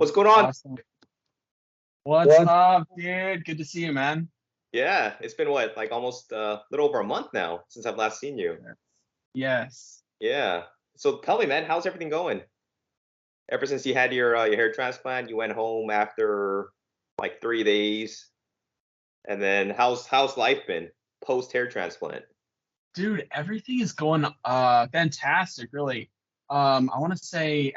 What's going on? Awesome. What's up, dude? Good to see you, man. Yeah, it's been what, like almost a little over a month now since I've last seen you. Yes. Yeah. So tell me, man, how's everything going? Ever since you had your hair transplant, you went home after like 3 days, and then how's life been post hair transplant? Dude, everything is going fantastic, really. I want to say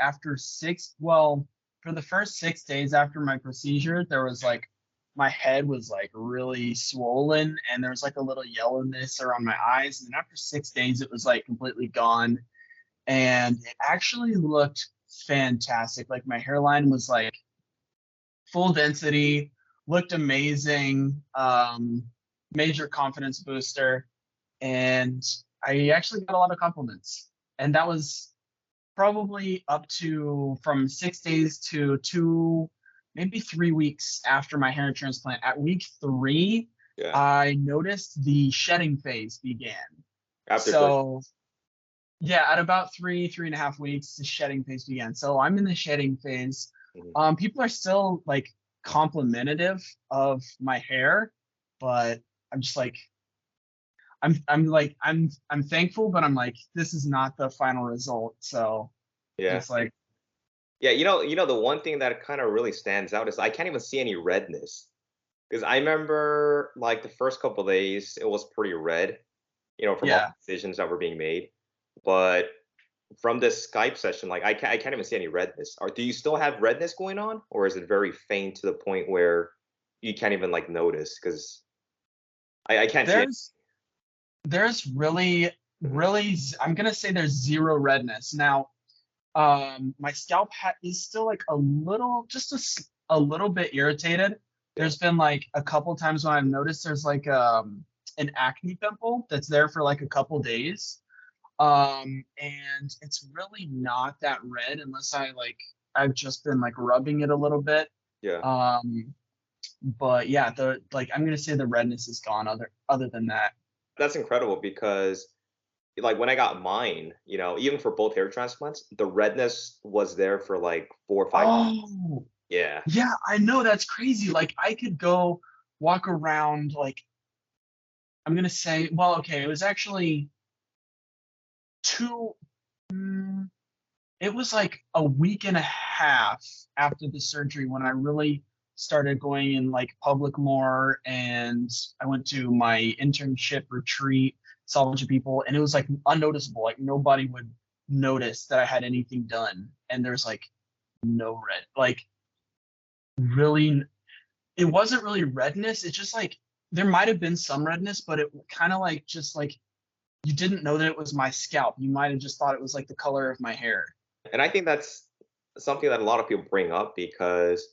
for the first 6 days after my procedure, there was like my head was like really swollen and there was like a little yellowness around my eyes. And then after 6 days, it was like completely gone. And it actually looked fantastic. Like my hairline was like full density, looked amazing, major confidence booster, and I actually got a lot of compliments. And that was probably up to from 6 days to maybe 3 weeks after my hair transplant. At week 3, Yeah. I noticed the shedding phase began. After So yeah, at about 3.5 weeks, the shedding phase began. So I'm in the shedding phase. People are still like complimentative of my hair, but I'm just like I'm thankful, but I'm like, this is not the final result. So yeah. it's like, Yeah, the one thing that kind of really stands out is I can't even see any redness. Because I remember like the first couple days, it was pretty red, from all yeah, the decisions that were being made. But from this Skype session, like I can't even see any redness. Or do you still have redness going on, or is it very faint to the point where you can't even like notice? Because I can't see it. there's really, I'm gonna say there's zero redness. Now, my scalp is still like a little, a little bit irritated. There's been like a couple times when I've noticed there's like an acne pimple that's there for like a couple days. And it's really not that red unless I've just been like rubbing it a little bit. Yeah, But yeah, the like I'm gonna say the redness is gone other than that. that's incredible because like when I got mine, even for both hair transplants, the redness was there for like 4 or 5 days. Oh, Yeah. yeah, I know, that's crazy. Like I could go walk around like I'm gonna say, well, okay, it was actually two. mm, it was like a week and a half after the surgery when I really started going in like public more, and I went to my internship retreat, saw a bunch of people, and it was like unnoticeable. Like nobody would notice that I had anything done, and there's like no red. Like really, it wasn't really redness. It's just like there might have been some redness, but it kind of like just like you didn't know that it was my scalp. You might have just thought it was like the color of my hair. And I think that's something that a lot of people bring up because,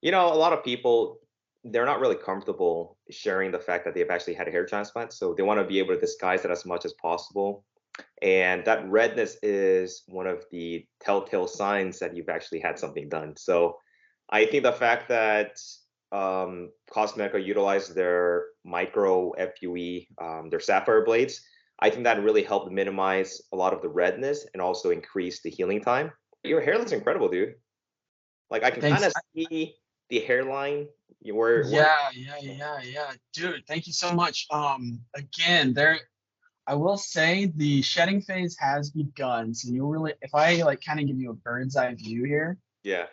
a lot of people, they're not really comfortable sharing the fact that they've actually had a hair transplant. So they want to be able to disguise it as much as possible. And that redness is one of the telltale signs that you've actually had something done. So I think the fact that Cosmetica utilized their micro FUE, their sapphire blades, I think that really helped minimize a lot of the redness and also increase the healing time. Your hair looks incredible, dude. Like I can kind Thanks. of see the hairline. Where Yeah. Dude, thank you so much. Again, I will say the shedding phase has begun. So you really, if I like kind of give you a bird's eye view here, yeah.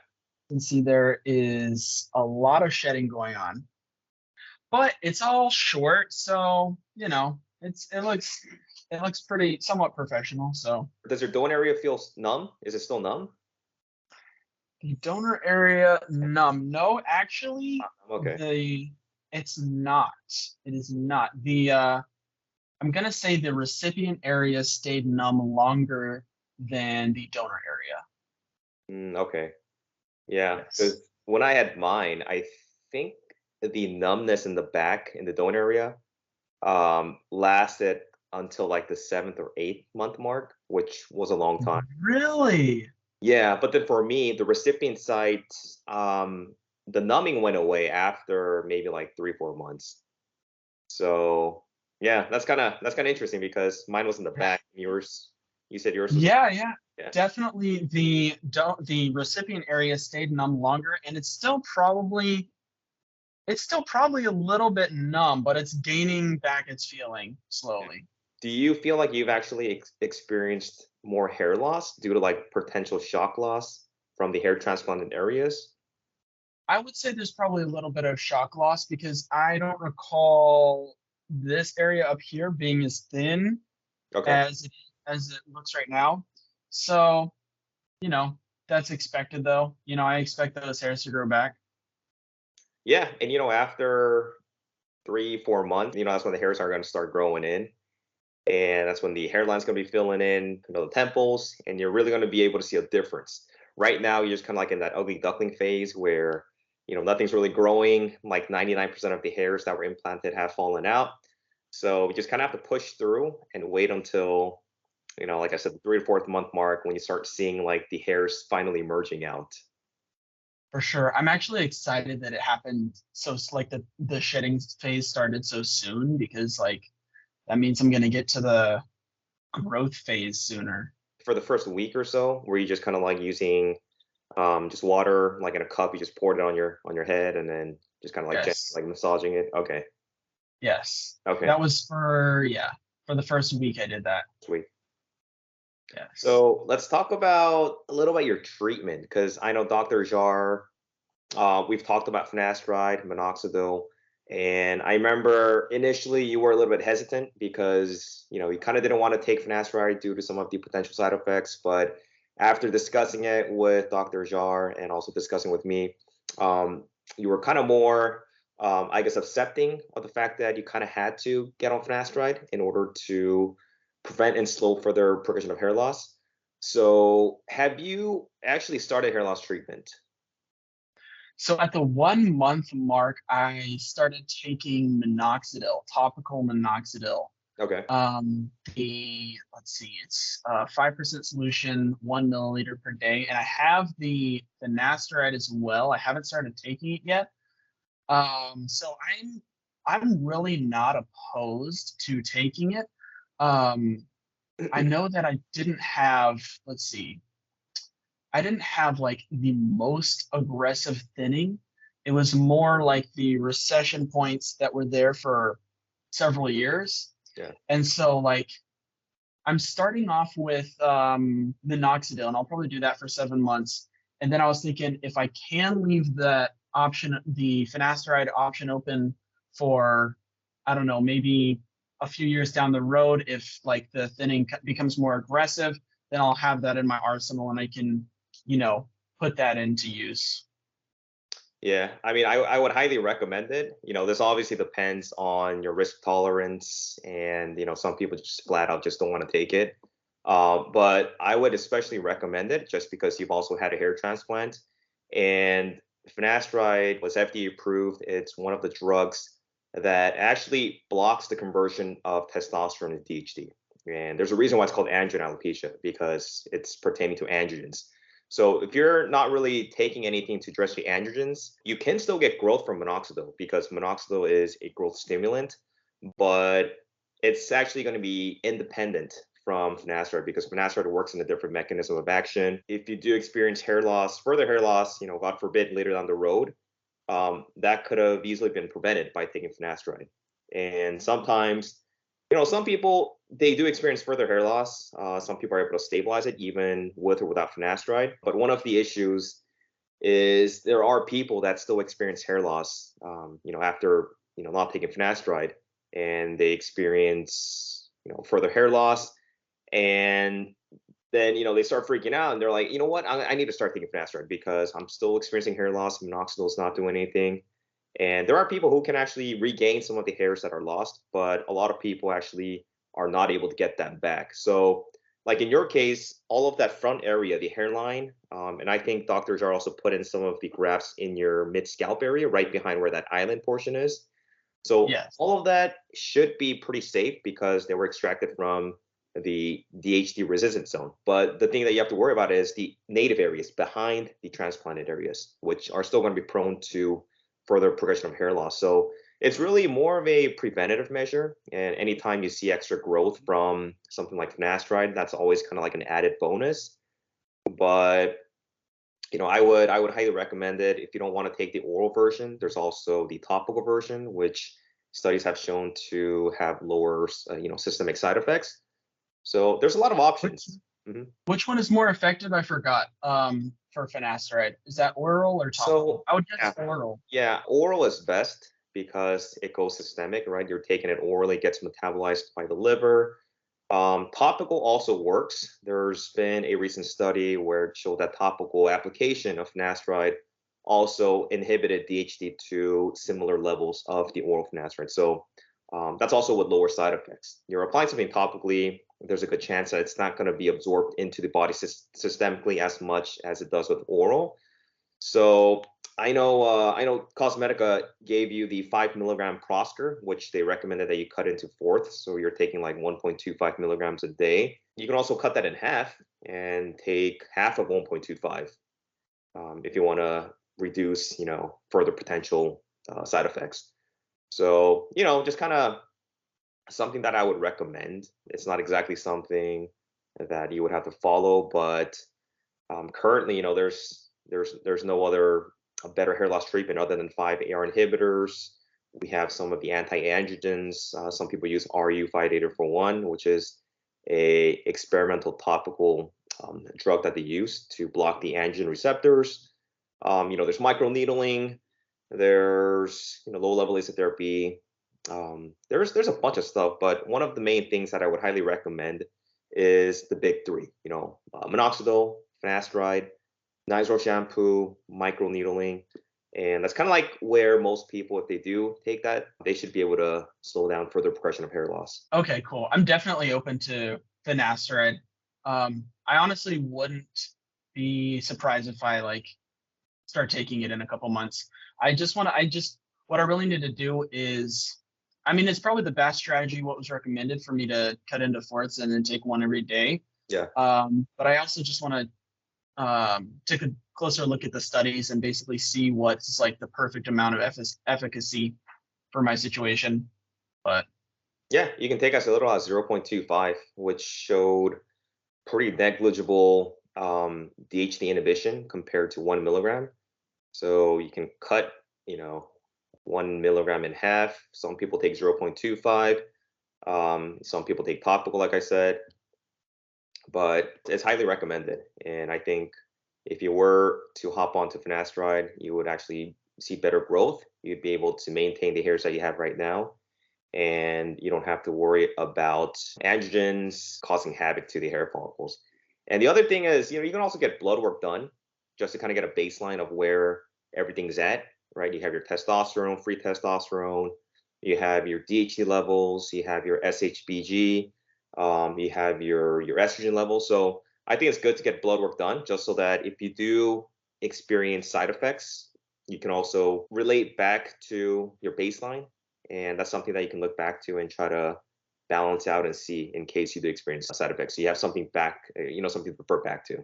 you can see there is a lot of shedding going on. But it's all short, so it looks pretty somewhat professional. So Does your donor area feel numb? Is it still numb? the donor area numb. No, actually, Okay. it's not. It is not. I'm gonna say the recipient area stayed numb longer than the donor area. Okay. Yeah, Yes. because when I had mine, I think the numbness in the back in the donor area lasted until like the 7th or 8th month mark, which was a long time. Really? Yeah, but then for me, the recipient site, the numbing went away after maybe like 3 or 4 months. So yeah, that's kind of interesting because mine was in the back. You said yours was. Yeah. Yeah. definitely the recipient area stayed numb longer, and it's still probably a little bit numb, but it's gaining back its feeling Yeah. slowly. Do you feel like you've actually experienced more hair loss due to like potential shock loss from the hair transplanted areas? I would say there's probably a little bit of shock loss because I don't recall this area up here being as thin Okay. as it looks right now. So, you know, that's expected though. I expect those hairs to grow back. Yeah, and after 3, 4 months, that's when the hairs are going to start growing in, and that's when the hairline's going to be filling in, the temples, and you're really going to be able to see a difference. Right now, you're just kind of like in that ugly duckling phase where nothing's really growing. Like 99% of the hairs that were implanted have fallen out. So we just kind of have to push through and wait until, like I said, the 3 to 4th month mark when you start seeing like the hairs finally merging out. For sure. I'm actually excited that it happened like the shedding phase started so soon because like that means I'm gonna get to the growth phase sooner. For the first week or so, were you just kind of like using just water, like in a cup, you just poured it on your head and then just kind of like Yes. like massaging it? Okay. Yes. Okay. That was for the first week I did that. Sweet. Yes. So let's talk about a little about your treatment, because I know Dr. Jar, we've talked about finasteride, minoxidil, and I remember initially you were a little bit hesitant because you kind of didn't want to take finasteride due to some of the potential side effects. But after discussing it with Dr. Jar and also discussing with me, um, you were kind of more, I guess, accepting of the fact that you kind of had to get on finasteride in order to prevent and slow further progression of hair loss. So, have you actually started hair loss treatment? So at the 1 month mark, I started taking minoxidil, topical minoxidil. Okay. Let's see, it's 5% solution, 1 milliliter per day, and I have the finasteride as well. I haven't started taking it yet. So I'm really not opposed to taking it. Um, I know that I didn't have like the most aggressive thinning. It was more like the recession points that were there for several years. Yeah. And so like I'm starting off with minoxidil, and I'll probably do that for 7 months. And then I was thinking if I can leave the finasteride option open for, I don't know, maybe a few years down the road, if like the thinning becomes more aggressive, then I'll have that in my arsenal and I can, you know, put that into use. Yeah, I mean, I would highly recommend it. This obviously depends on your risk tolerance, and some people just flat out just don't want to take it. But I would especially recommend it just because you've also had a hair transplant, and finasteride was FDA approved. It's one of the drugs that actually blocks the conversion of testosterone to DHT, and there's a reason why it's called androgen alopecia, because it's pertaining to androgens. So if you're not really taking anything to address the androgens, you can still get growth from minoxidil because minoxidil is a growth stimulant, but it's actually going to be independent from finasteride because finasteride works in a different mechanism of action. If you do experience hair loss, further hair loss, God forbid, later down the road, that could have easily been prevented by taking finasteride. And sometimes, some people, they do experience further hair loss. Some people are able to stabilize it even with or without finasteride. But one of the issues is there are people that still experience hair loss, after not taking finasteride, and they experience further hair loss, and then they start freaking out and they're like, you know what, I need to start taking finasteride because I'm still experiencing hair loss. Minoxidil is not doing anything. And there are people who can actually regain some of the hairs that are lost, but a lot of people actually are not able to get that back. So, like in your case, all of that front area, the hairline, and I think doctors are also put in some of the grafts in your mid scalp area, right behind where that island portion is. So Yes. all of that should be pretty safe because they were extracted from the DHT resistant zone. But the thing that you have to worry about is the native areas behind the transplanted areas, which are still going to be prone to further progression of hair loss. So it's really more of a preventative measure. And anytime you see extra growth from something like finasteride, that's always kind of like an added bonus. But I would highly recommend it if you don't want to take the oral version. There's also the topical version, which studies have shown to have lower, systemic side effects. So there's a lot of Which options. hmm which one is more effective? I forgot. For finasteride, is that oral or topical? So I would yeah, guess oral. yeah, oral is best because it goes systemic, right? You're taking it orally, it gets metabolized by the liver. Topical also works. There's been a recent study where it showed that topical application of finasteride also inhibited DHT to similar levels of the oral finasteride. So that's also with lower side effects. You're applying something topically, there's a good chance that it's not going to be absorbed into the body systemically as much as it does with oral. So I know Cosmetica gave you the 5 milligram Proster, which they recommended that you cut into fourths. So you're taking like 1.25 milligrams a day. You can also cut that in half and take half of 1.25 if you want to reduce, further potential side effects. So, just kind of something that I would recommend. It's not exactly something that you would have to follow, but currently, there's no other better hair loss treatment other than 5-AR inhibitors. We have some of the anti-androgens. Some people use RU5841, which is a experimental topical drug that they use to block the androgen receptors. There's microneedling. There's low-level laser therapy. There's a bunch of stuff, but one of the main things that I would highly recommend is the big three. Minoxidil, finasteride, nitrogen shampoo, microneedling. And that's kind of like where most people, if they do take that, they should be able to slow down further progression of hair loss. Okay, cool. I'm definitely open to finasteride. I honestly wouldn't be surprised if I like start taking it in a couple months. What I really need to do is, I mean, it's probably the best strategy, what was recommended for me to cut into fourths and then take one every day. Yeah. But I also just want to take a closer look at the studies and basically see what's like the perfect amount of efficacy for my situation. But Yeah, you can take as little as 0.25, which showed pretty negligible DHT inhibition compared to 1 milligram. So you can cut, 1 milligram in half. Some people take 0.25. Some people take topical, like I said, but it's highly recommended. And I think if you were to hop onto finasteride, you would actually see better growth. You'd be able to maintain the hairs that you have right now, and you don't have to worry about androgens causing havoc to the hair follicles. And the other thing is, you can also get blood work done just to kind of get a baseline of where everything's at, right? You have your testosterone, free testosterone, you have your DHT levels, you have your SHBG, you have your estrogen levels. So I think it's good to get blood work done just so that if you do experience side effects, you can also relate back to your baseline. And that's something that you can look back to and try to balance out and see in case you do experience side effects. So you have something back, something to refer back to.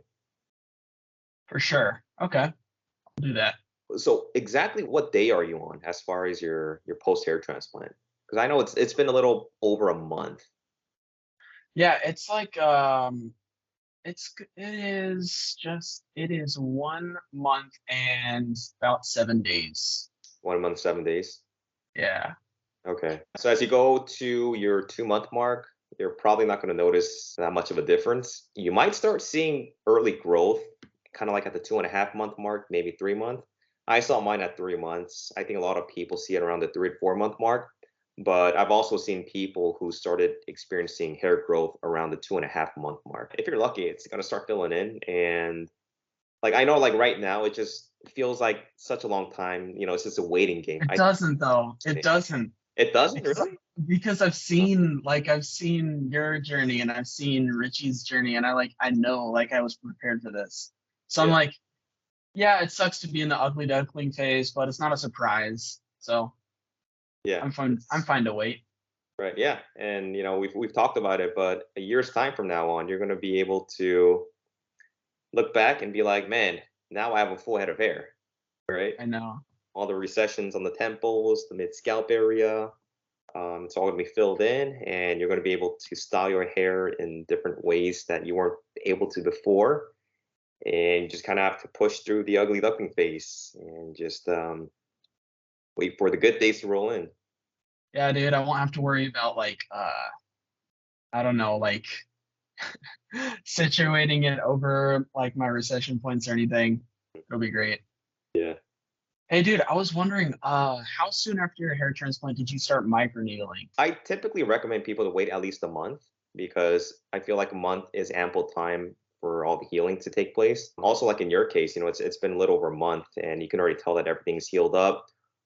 for sure. Okay, I'll do that. So exactly what day are you on as far as your post hair transplant? Because I know it's been a little over a month. Yeah, it's like it is 1 month and about 7 days. 1 month, 7 days. Yeah. Okay. So as you go to your 2 month mark, you're probably not going to notice that much of a difference. You might start seeing early growth, kind of like at the 2.5 month mark, maybe 3 month. I saw mine at 3 months. I think a lot of people see it around the 3 to 4 month mark, but I've also seen people who started experiencing hair growth around the 2.5 month mark. If you're lucky, it's going to start filling in. And like, I know like right now, it just feels like such a long time. It's just a waiting game. It doesn't though. It doesn't. It doesn't Because really? because I've seen your journey and I've seen Richie's journey and I know like I was prepared for this. So I'm Yeah. like, yeah, it sucks to be in the ugly duckling phase, but it's not a surprise. So Yeah. I'm fine to wait. Right. Yeah. And we've talked about it, but a year's time from now on, you're going to be able to look back and be like, man, now I have a full head of hair, right? I know. All the recessions on the temples, the mid scalp area, it's all going to be filled in, and you're going to be able to style your hair in different ways that you weren't able to before. and you just kind of have to push through the ugly duckling phase and just wait for the good days to roll in. Yeah, dude, I won't have to worry about like I don't know, like situating it over like my recession points or anything. It'll be great. Yeah. Hey, dude, I was wondering, how soon after your hair transplant did you start microneedling? I typically recommend people to wait at least a month because I feel like a month is ample time for all the healing to take place. Also, like in your case, it's been a little over a month and you can already tell that everything's healed up.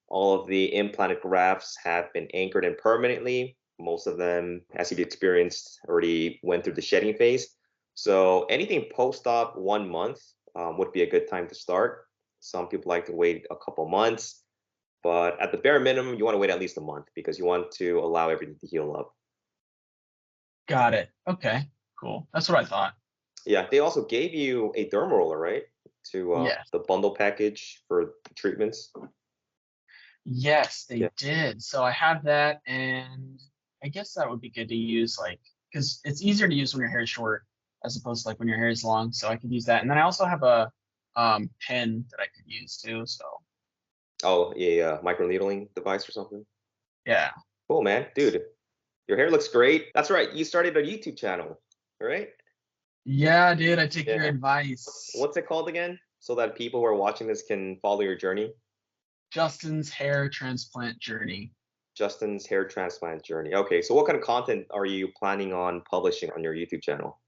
All of the implanted grafts have been anchored in permanently. Most of them, as you've experienced, already went through the shedding phase. So anything post-op 1 month would be a good time to start. Some people like to wait a couple months. But at the bare minimum, you want to wait at least a month because you want to allow everything to heal up. Got it. Okay, cool. That's what I thought. Yeah, they also gave you a derma roller, right? To Yes. the bundle package for the treatments. Yes, they Yeah. did. So I have that, and I guess that would be good to use, like, because it's easier to use when your hair is short as opposed to like when your hair is long. So I could use that, and then I also have a pen that I could use too. So Oh, a microneedling device or something. yeah, Cool, man. Dude, your hair looks great. That's right. You started a YouTube channel, right? yeah, dude, I take your Yeah. advice. What's it called again? So that people who are watching this can follow your journey. Justin's hair transplant journey. Justin's hair transplant journey. Okay, so what kind of content are you planning on publishing on your YouTube channel?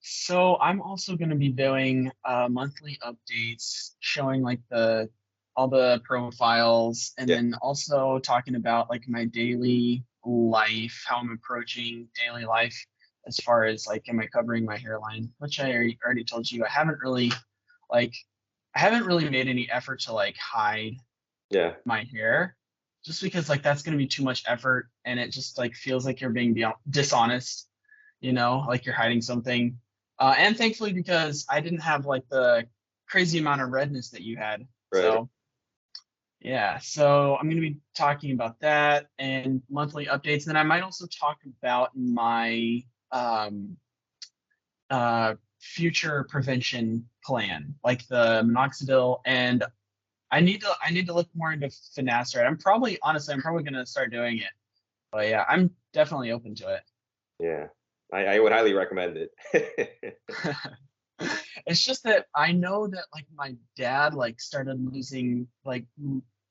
So I'm also going to be doing monthly updates showing like the all the profiles and Yeah. then also talking about like my daily life, how I'm approaching daily life as far as like am I covering my hairline, which I already told you like I haven't really made any effort to like hide Yeah. my hair just because like that's going to be too much effort and it just like feels like you're being dishonest, like you're hiding something. And thankfully, because I didn't have like the crazy amount of redness that you had. Right. So, yeah. So, I'm going to be talking about that and monthly updates. And then I might also talk about my future prevention plan, like the Minoxidil. And I need to look more into Finasteride. I'm probably going to start doing it. But yeah, I'm definitely open to it. Yeah. I would highly recommend it. It's just that I know that like my dad like started losing like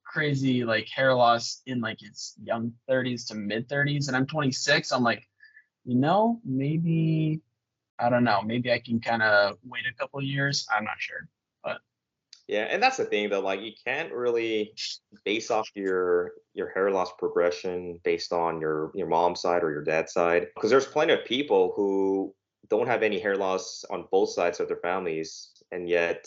crazy like hair loss in like his young 30s to mid 30s and I'm 26. I'm like, maybe I don't know, maybe I can kind of wait a couple years. I'm not sure. But Yeah, and that's the thing though, like you can't really base off your hair loss progression based on your mom's side or your dad's side because there's plenty of people who don't have any hair loss on both sides of their families and yet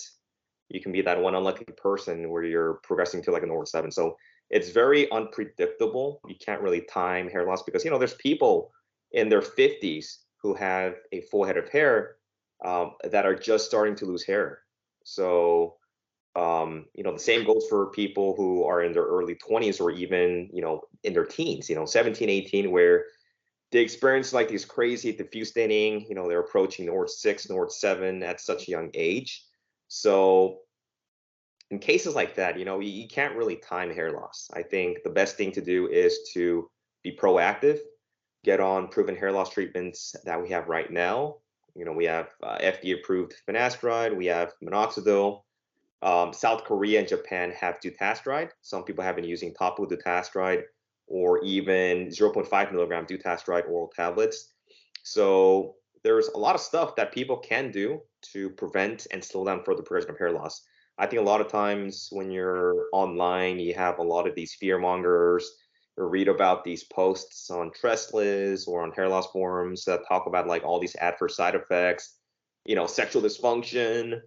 you can be that one unlucky person where you're progressing to like a normal 7. So it's very unpredictable. You can't really time hair loss because there's people in their 50s who have a full head of hair that are just starting to lose hair. So the same goes for people who are in their early 20s or even, in their teens, 17, 18, where they experience like these crazy diffuse thinning, they're approaching Nord 6, Nord 7 at such a young age. So in cases like that, you can't really time hair loss. I think the best thing to do is to be proactive, get on proven hair loss treatments that we have right now. We have FDA approved finasteride, we have minoxidil. South Korea and Japan have dutasteride. Some people have been using topical dutasteride or even 0.5 milligram dutasteride oral tablets. So there's a lot of stuff that people can do to prevent and slow down further progression of hair loss. I think a lot of times when you're online, you have a lot of these fear mongers or read about these posts on Trestles or on hair loss forums that talk about like all these adverse side effects, sexual dysfunction,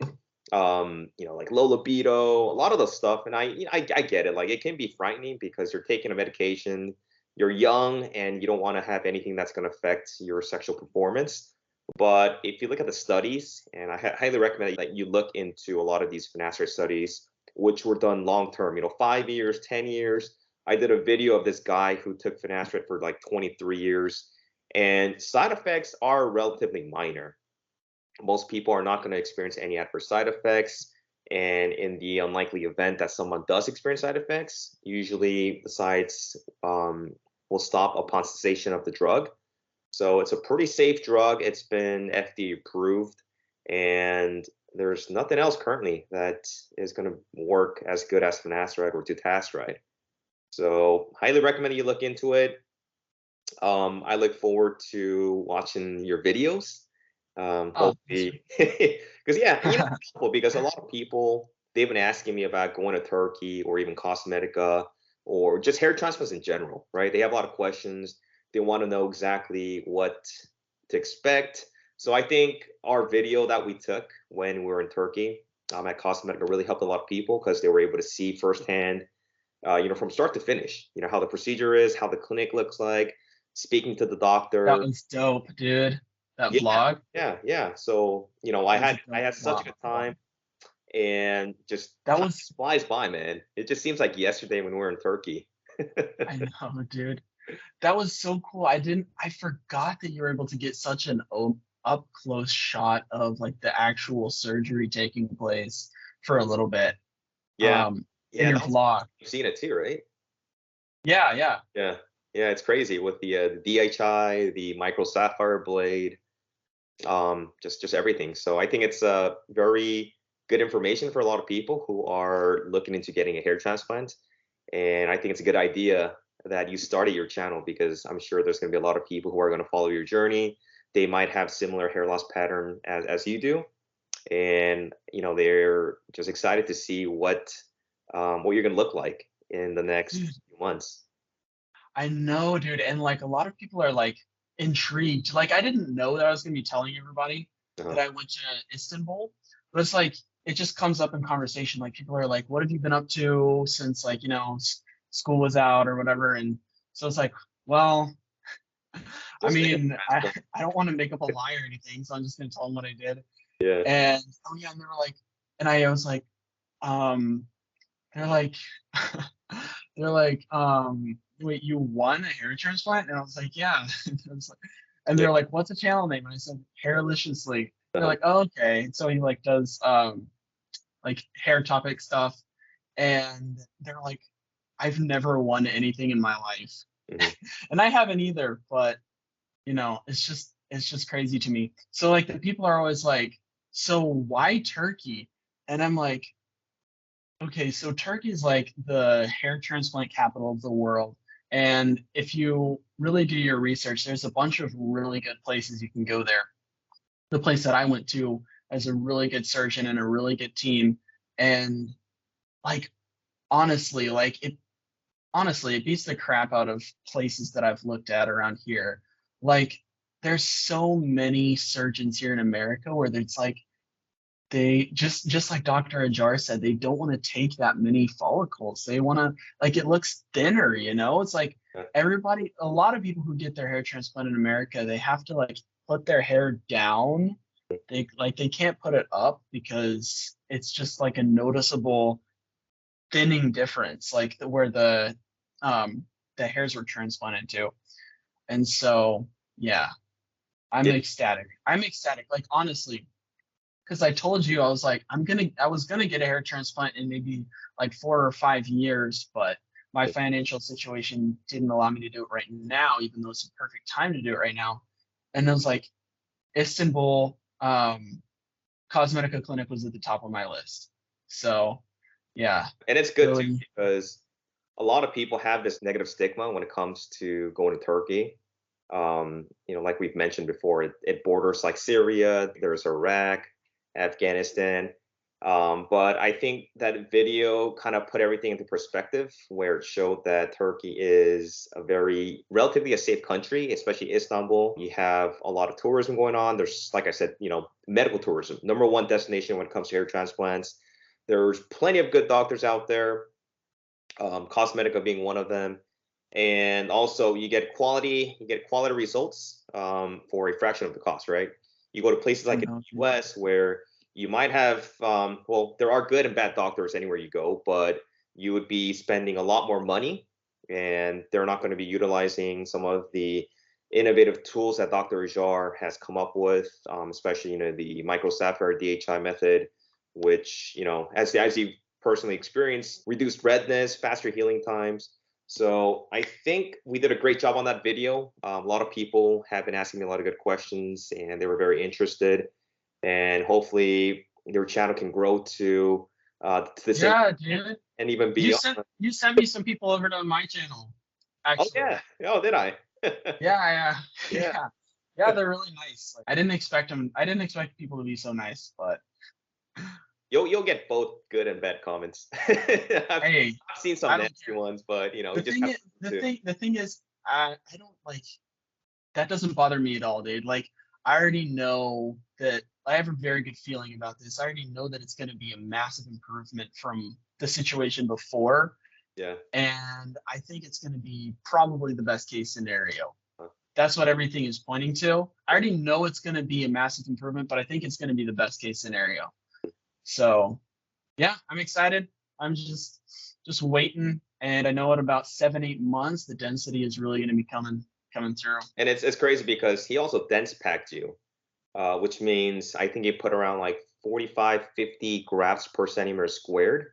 like low libido, a lot of the stuff. And I get it. Like it can be frightening because you're taking a medication, you're young, and you don't want to have anything that's going to affect your sexual performance. But if you look at the studies, and I highly recommend that you look into a lot of these finasteride studies, which were done long term, 5 years, 10 years. I did a video of this guy who took finasteride for like 23 years, and side effects are relatively minor. Most people are not going to experience any adverse side effects. And in the unlikely event that someone does experience side effects, usually the sides will stop upon cessation of the drug. So it's a pretty safe drug. It's been FDA approved, and there's nothing else currently that is going to work as good as finasteride or dutasteride. So highly recommend you look into it. I look forward to watching your videos. Oh, that's Hopefully, because yeah, you know, it's helpful because a lot of people they've been asking me about going to Turkey or even Cosmetica or just hair transplants in general, right? They have a lot of questions. They want to know exactly what to expect. So I think our video that we took when we were in Turkey at Cosmetica really helped a lot of people because they were able to see firsthand, from start to finish, how the procedure is, how the clinic looks like, speaking to the that doctor. was dope, dude. That Yeah, vlog. yeah. So, I That was a I dope had such a vlog. good time, and just That time was, flies by, man. It just seems like yesterday when we were in Turkey. I know, dude. That was so cool. I forgot that you were able to get such an up close shot of like the actual surgery taking place for a little bit. Yeah, Um, in yeah, your that was vlog. you've seen it too, right? Yeah, yeah. Yeah, yeah, it's crazy with the DHI, the micro sapphire blade, just everything. So I think it's very good information for a lot of people who are looking into getting a hair transplant. And I think it's a good idea that you started your channel because I'm sure there's going to be a lot of people who are going to follow your journey. They might have similar hair loss pattern as you do, and they're just excited to see what you're going to look like in the next Dude, few months. I know, dude. And like a lot of people are like intrigued. Like I didn't know that I was gonna be telling everybody that Uh-huh. I went to Istanbul, but it's like it just comes up in conversation. Like people are like, "What have you been up to since like school was out or whatever?" And so it's like, well, I Just a hair mean, I transplant. I don't want to make up a lie or anything, so I'm just gonna tell them what I did. Yeah. And oh yeah, and they were like, and I was like, um, they're like, they're like, wait, you won a hair transplant? And I was like, yeah. And, I was like, and Yeah. they're like, what's the channel name? And I said, Hairliciously. They're Uh-huh. like, oh, okay. So he like does like hair topic stuff. And they're like, I've never won anything in my life. Mhm. And I haven't either, but it's just crazy to me. So like the people are always like, so why Turkey? And I'm like, okay, so Turkey is like the hair transplant capital of the world. And if you really do your research, there's a bunch of really good places you can go there. The place that I went to has a really good surgeon and a really good team. And like honestly, it beats the crap out of places that I've looked at around here. Like there's so many surgeons here in America where it's like they just like Dr. Ajar said, they don't want to take that many follicles. They want to like it looks thinner, you know? It's like Yeah. a lot of people who get their hair transplant in America, they have to like put their hair down. They can't put it up because it's just like a noticeable thinning difference, like where the hairs were transplanted to. And so yeah, I'm Yeah. ecstatic. I'm ecstatic. Like honestly, because I told you I was gonna get a hair transplant in maybe like 4 or 5 years, but my financial situation didn't allow me to do it right now, even though it's a perfect time to do it right now. And I was like, Istanbul Cosmetica Clinic was at the top of my list. So yeah, And it's good too really. because a lot of people have this negative stigma when it comes to going to Turkey. Like we've mentioned before, it borders like Syria, there's Iraq, Afghanistan. But I think that video kind of put everything into perspective where it showed that Turkey is a very relatively a safe country, especially Istanbul. You have a lot of tourism going on. There's, like I said, medical tourism, number one destination when it comes to hair transplants. There's plenty of good doctors out there, Cosmetica being one of them. And also you get quality results for a fraction of the cost, right? You go to places I like in know. the US where you might have, well, there are good and bad doctors anywhere you go, but you would be spending a lot more money and they're not going to be utilizing some of the innovative tools that Dr. Ajar has come up with, especially the microsapphire DHI method, which as you personally experienced, reduced redness, faster healing times. So I think we did a great job on that video. A lot of people have been asking me a lot of good questions, and they were very interested. And hopefully, your channel can grow to the same Yeah, dude. and even You beyond. sent me some people over to my channel, Oh actually. yeah. Oh, did I? Yeah, Yeah. yeah, yeah. They're really nice. Like, I didn't expect them. I didn't expect people to be so nice, but You'll get both good and bad comments. I've hey, seen some I don't nasty care. ones, but you The just thing have is, to. the thing is, I don't like that. Doesn't bother me at all, dude. Like, I already know that I have a very good feeling about this. I already know that it's going to be a massive improvement from the situation before, Yeah. and I think it's going to be probably the best case scenario. Huh. That's what everything is pointing to. I already know it's going to be a massive improvement, but I think it's going to be the best case scenario. So, yeah, I'm excited. I'm just waiting, and I know in about 7-8 months the density is really going to be coming through. And it's crazy because he also dense packed you, which means I think he put around like 45, 50 grafts per centimeter squared.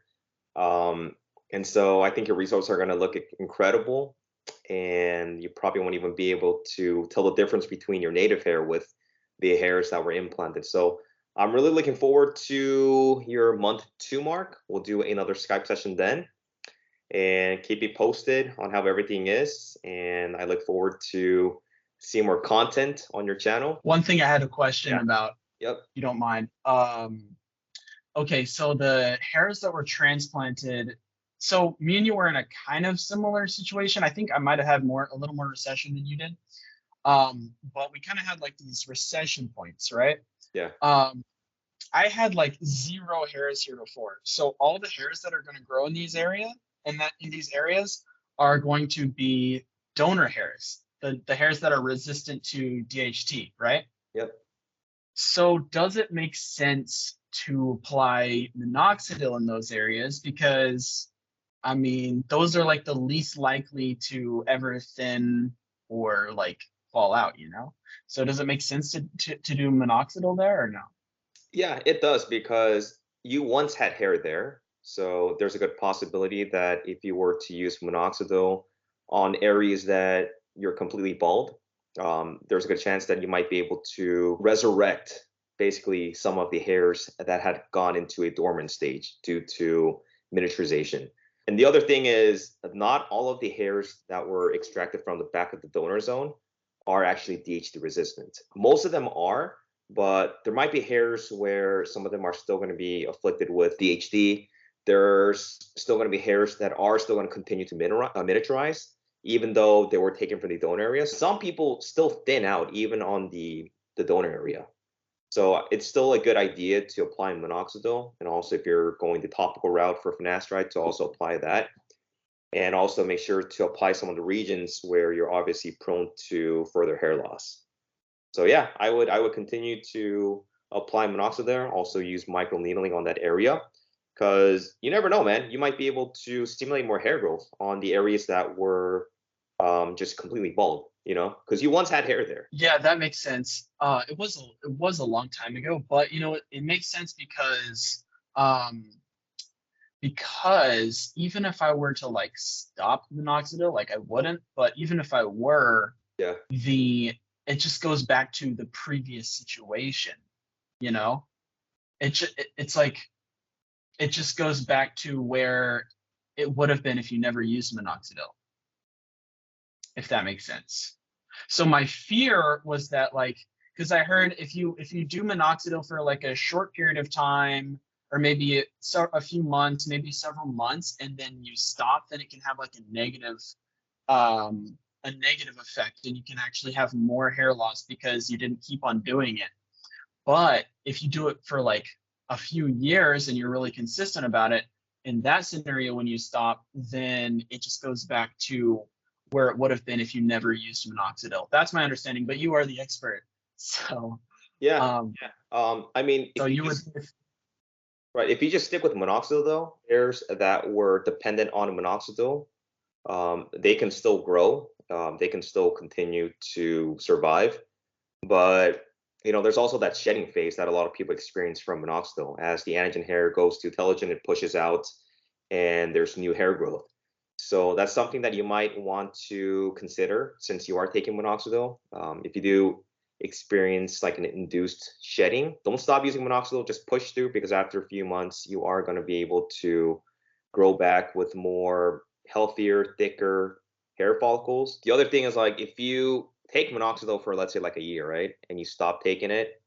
And so I think your results are going to look incredible, and you probably won't even be able to tell the difference between your native hair with the hairs that were implanted. So I'm really looking forward to your month 2 mark. We'll do another Skype session then, and keep you posted on how everything is. And I look forward to seeing more content on your channel. One thing I had a question Yeah. about, Yep. if you don't mind. Okay, so the hairs that were transplanted, so me and you were in a kind of similar situation. I think I might have had a little more recession than you did. But we kind of had like these recession points, right? Yeah. I had like 0 hairs here before. So all the hairs that are going to grow in these areas are going to be donor hairs, the hairs that are resistant to DHT, right? Yep. So does it make sense to apply minoxidil in those areas? Because I mean, those are like the least likely to ever thin or like fall out, you know? So does it make sense to do minoxidil there or no? Yeah, it does, because you once had hair there. So there's a good possibility that if you were to use minoxidil on areas that you're completely bald, there's a good chance that you might be able to resurrect basically some of the hairs that had gone into a dormant stage due to miniaturization. And the other thing is, not all of the hairs that were extracted from the back of the donor zone are actually DHT resistant. Most of them are, but there might be hairs where some of them are still going to be afflicted with DHT. There's still going to be hairs that are still going to continue to miniaturize, even though they were taken from the donor area. Some people still thin out even on the donor area. So it's still a good idea to apply minoxidil, and also if you're going the topical route for finasteride, to also apply that. And also make sure to apply some of the regions where you're obviously prone to further hair loss. So yeah, I would continue to apply minoxidil, also use microneedling on that area, because you never know, man. You might be able to stimulate more hair growth on the areas that were just completely bald, because you once had hair there. Yeah, that makes sense. It was a long time ago, but you know it makes sense um because even if I were to like stop minoxidil, like I wouldn't, but even if I were, Yeah. it just goes back to the previous situation, you know? It's like it just goes back to where it would have been if you never used minoxidil, if that makes sense. So my fear was that like because I heard if you do minoxidil for like a short period of time or maybe a few months, maybe several months, and then you stop, then it can have like a negative effect, and you can actually have more hair loss because you didn't keep on doing it. But if you do it for like a few years and you're really consistent about it, in that scenario, when you stop, then it just goes back to where it would have been if you never used minoxidil. That's my understanding, but you are the expert. So, Yeah. I mean, so you would, right, if you just stick with minoxidil though, hairs that were dependent on minoxidil, they can still grow. they can still continue to survive. But there's also that shedding phase that a lot of people experience from minoxidil. As the anagen hair goes to telogen, it pushes out, and there's new hair growth. So that's something that you might want to consider since you are taking minoxidil. If you do experience like an induced shedding, don't stop using minoxidil. Just push through, because after a few months, you are going to be able to grow back with more healthier, thicker hair follicles. The other thing is, like, if you take minoxidil for, let's say, like a year, right, and you stop taking it,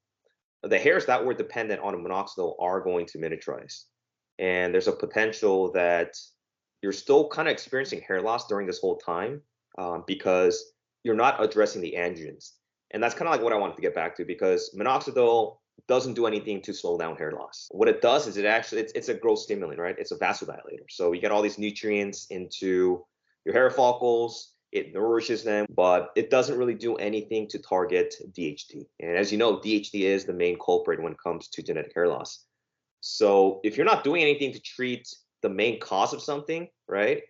the hairs that were dependent on minoxidil are going to miniaturize. And there's a potential that you're still kind of experiencing hair loss during this whole time, because you're not addressing the androgens. And that's kind of like what I wanted to get back to, because minoxidil doesn't do anything to slow down hair loss. What it does is it's a growth stimulant, right? It's a vasodilator. So you get all these nutrients into your hair follicles, it nourishes them, but it doesn't really do anything to target DHT. And as you know, DHT is the main culprit when it comes to genetic hair loss. So if you're not doing anything to treat the main cause of something, right,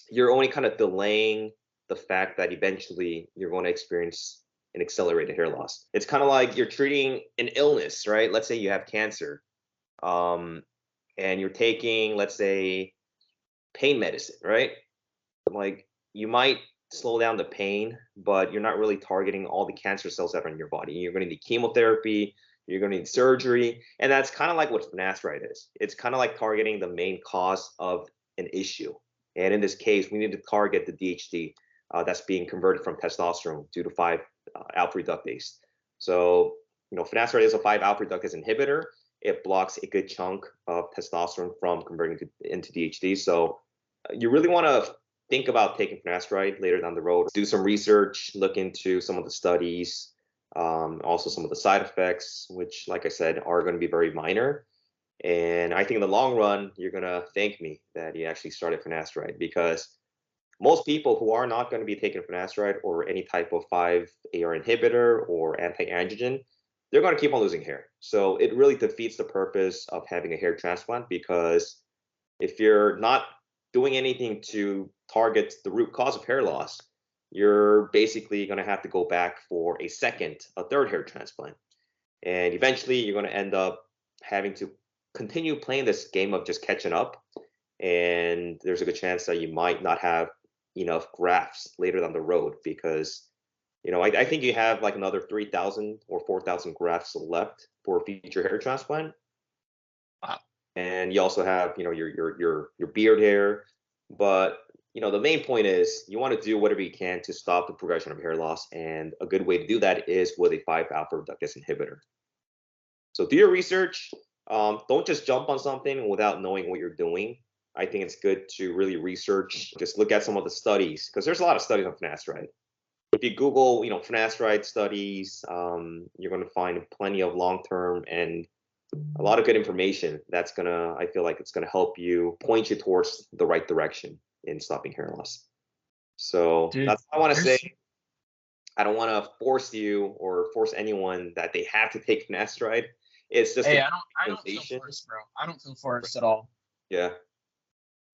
you're only kind of delaying the fact that eventually you're going to experience an accelerated hair loss. It's kind of like you're treating an illness, right? Let's say you have cancer, and you're taking, let's say, pain medicine, right? Like, you might slow down the pain, but you're not really targeting all the cancer cells that are in your body. You're going to need chemotherapy, you're going to need surgery, and that's kind of like what finasteride is. It's kind of like targeting the main cause of an issue. And in this case, we need to target the DHT that's being converted from testosterone due to 5-alpha reductase. So, finasteride is a 5-alpha reductase inhibitor. It blocks a good chunk of testosterone from converting into DHT. So you really want to think about taking finasteride later down the road. Do some research, look into some of the studies, also some of the side effects, which, like I said, are going to be very minor. And I think in the long run, you're going to thank me that you actually started finasteride, because most people who are not going to be taking finasteride or any type of 5-AR inhibitor or anti-androgen, they're going to keep on losing hair. So it really defeats the purpose of having a hair transplant, because if you're not doing anything to target the root cause of hair loss, you're basically going to have to go back for a third hair transplant. And eventually you're going to end up having to continue playing this game of just catching up. And there's a good chance that you might not have enough grafts later down the road, because I think you have like another 3,000 or 4,000 grafts left for a future hair transplant. Wow. And you also have your beard hair. But the main point is you want to do whatever you can to stop the progression of hair loss, and a good way to do that is with a 5-alpha reductase inhibitor. So do your research. Don't just jump on something without knowing what you're doing. I think it's good to really research, just look at some of the studies, because there's a lot of studies on finasteride. If you Google, finasteride studies, you're going to find plenty of long-term and a lot of good information that's I feel like it's gonna help you, point you towards the right direction in stopping hair loss. So Dude, that's what I want to say. I don't want to force you or force anyone that they have to take finasteride. It's just I don't feel forced, bro. I don't feel forced at all. Yeah.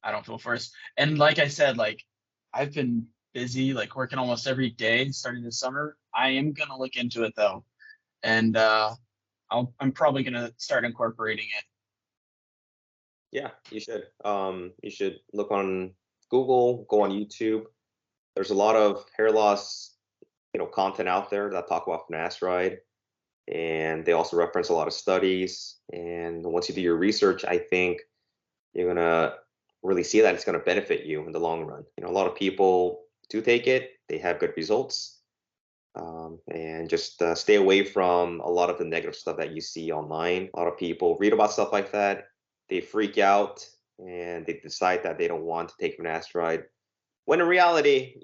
I don't feel forced. And like I said, like, I've been busy, like, working almost every day starting this summer. I am gonna look into it though, and I'm probably gonna start incorporating it. Yeah, you should. You should look on Google, go on YouTube. There's a lot of hair loss, content out there that talk about finasteride, and they also reference a lot of studies. And once you do your research, I think you're gonna really see that it's gonna benefit you in the long run. A lot of people do take it; they have good results. And just stay away from a lot of the negative stuff that you see online. A lot of people read about stuff like that, they freak out, and they decide that they don't want to take finasteride. When in reality,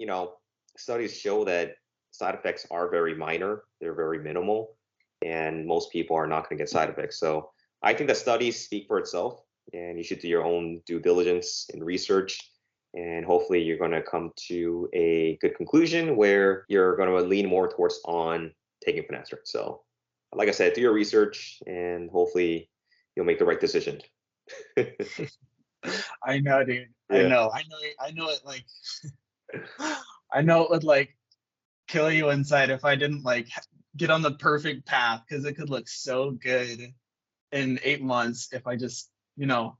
studies show that side effects are very minor, they're very minimal, and most people are not going to get side effects. So I think the studies speak for itself, and you should do your own due diligence and research. And hopefully you're going to come to a good conclusion where you're going to lean more towards on taking finasteride. So, like I said, do your research, and hopefully you'll make the right decision. I know, dude. Yeah. I know it. Like, I know it would like kill you inside if I didn't like get on the perfect path, because it could look so good in 8 months if I just, Mhm.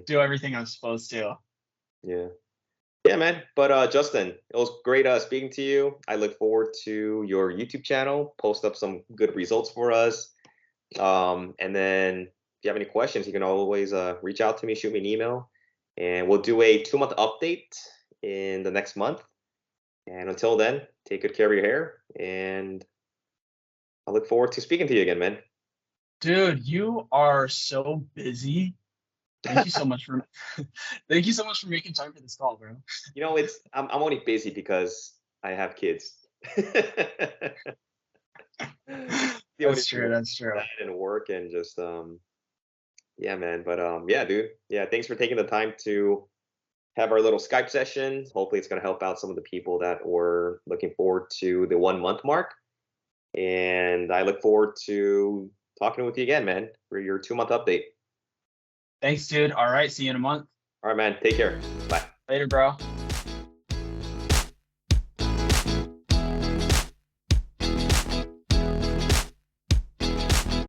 do everything I'm supposed to. Yeah. Yeah, man. But Justin, it was great speaking to you. I look forward to your YouTube channel. Post up some good results for us. And then if you have any questions, you can always reach out to me, shoot me an email, and we'll do a 2-month update in the next month. And until then, take good care of your hair, and I look forward to speaking to you again, man. Dude, you are so busy. Thank you so much for thank you so much for making time for this call, bro. I'm only busy because I have kids. The only That's true. reason That's true. that and work and just yeah, man. But yeah, dude. Yeah, thanks for taking the time to have our little Skype session. Hopefully it's gonna help out some of the people that were looking forward to the 1 month mark. And I look forward to talking with you again, man, for your 2-month update. Thanks, dude. All right. See you in a month. All right, man. Take care. Bye. Later, bro.